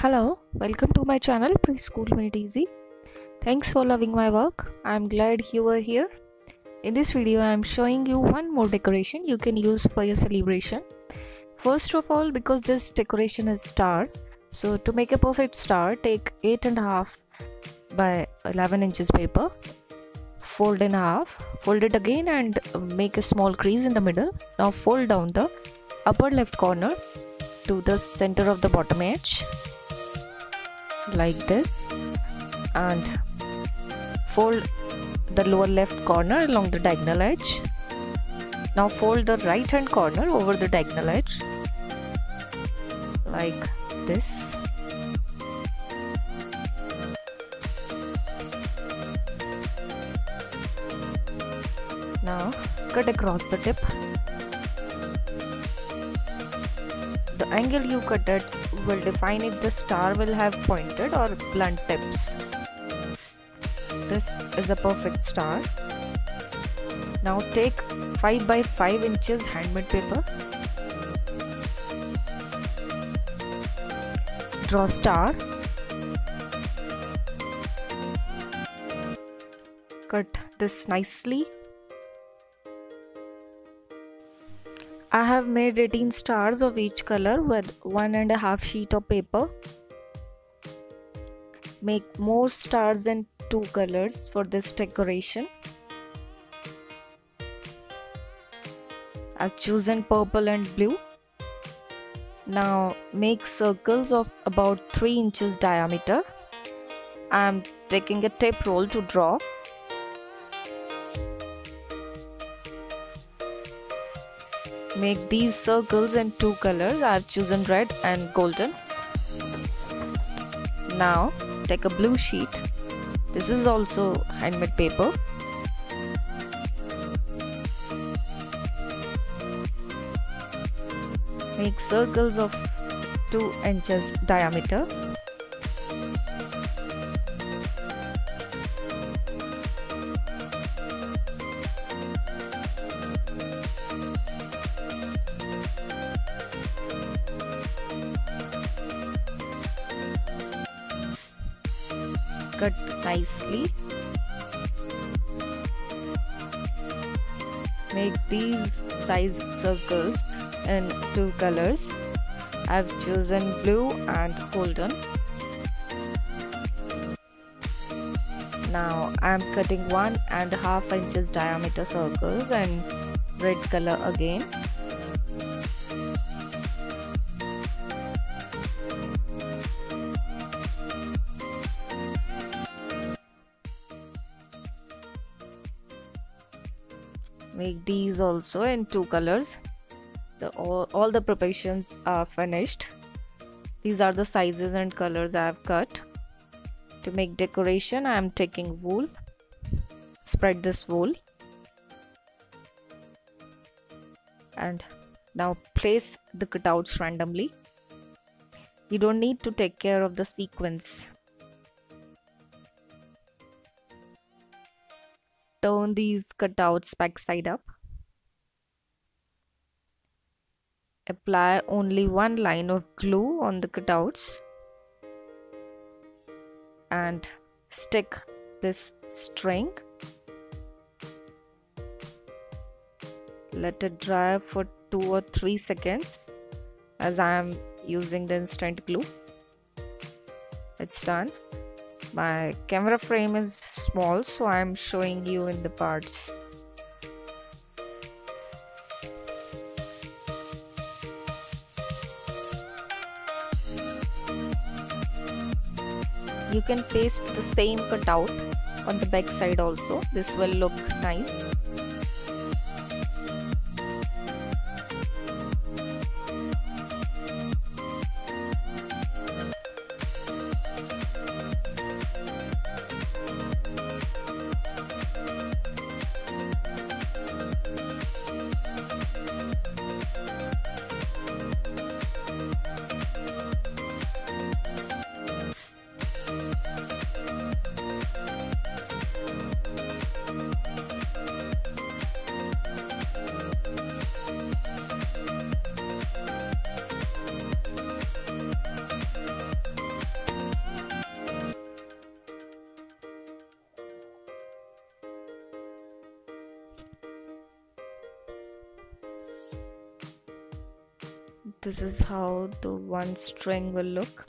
Hello, welcome to my channel Preschool Made Easy. Thanks for loving my work. I'm glad you are here. In this video, I'm showing you one more decoration you can use for your celebration. First of all, because this decoration is stars, so to make a perfect star, take 8.5 by 11 inches paper, fold in half, fold it again and make a small crease in the middle. Now fold down the upper left corner to the center of the bottom edge like this, and fold the lower left corner along the diagonal edge. Now fold the right hand corner over the diagonal edge like this. Now cut across the tip. The angle you cut at will define if the star will have pointed or blunt tips. This is a perfect star. Now take 5 by 5 inches handmade paper. Draw star. Cut this nicely. I have made 18 stars of each color with 1.5 sheet of paper. Make more stars in 2 colors for this decoration. I've chosen purple and blue. Now make circles of about 3 inches diameter. I'm taking a tape roll to draw. Make these circles in 2 colors. I have chosen red and golden. Now take a blue sheet. This is also handmade paper. Make circles of 2 inches diameter. Cut nicely. Make these size circles in 2 colors. I've chosen blue and golden. Now I'm cutting 1.5 inches diameter circles in red color again. Make these also in 2 colors. All the preparations are finished. These are the sizes and colors I have cut. To make decoration, I am taking wool. Spread this wool. And now place the cutouts randomly. You don't need to take care of the sequence. Turn these cutouts back side up. Apply only one line of glue on the cutouts and stick this string. Let it dry for 2 or 3 seconds as I am using the instant glue. It's done. My camera frame is small, so I am showing you in the parts. You can paste the same cutout on the back side also. This will look nice. this is how the one string will look.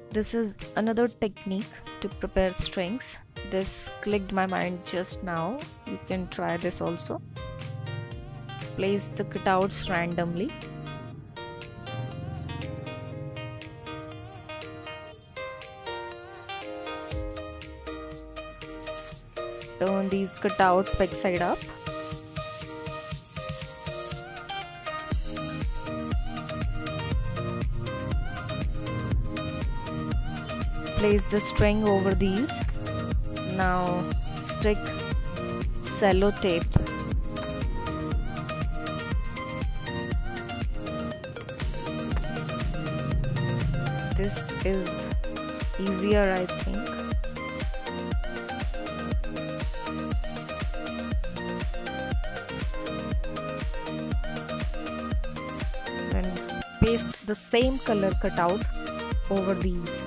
This is another technique to prepare strings. This clicked my mind just now. You can try this also. Place the cutouts randomly. Turn these cutouts back side up. Place the string over these. Now stick sellotape. This is easier, I think. Then paste the same color cutout over these.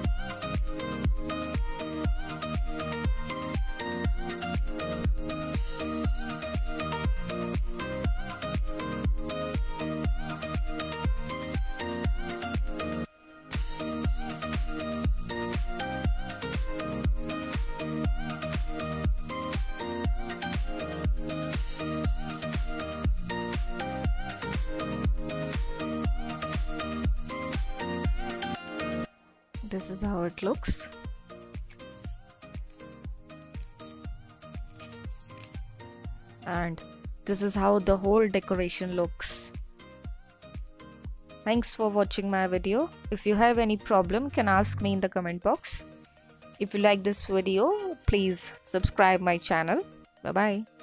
This is how it looks. And this is how the whole decoration looks. Thanks for watching my video. If you have any problem, can ask me in the comment box. If you like this video, please subscribe my channel. Bye bye.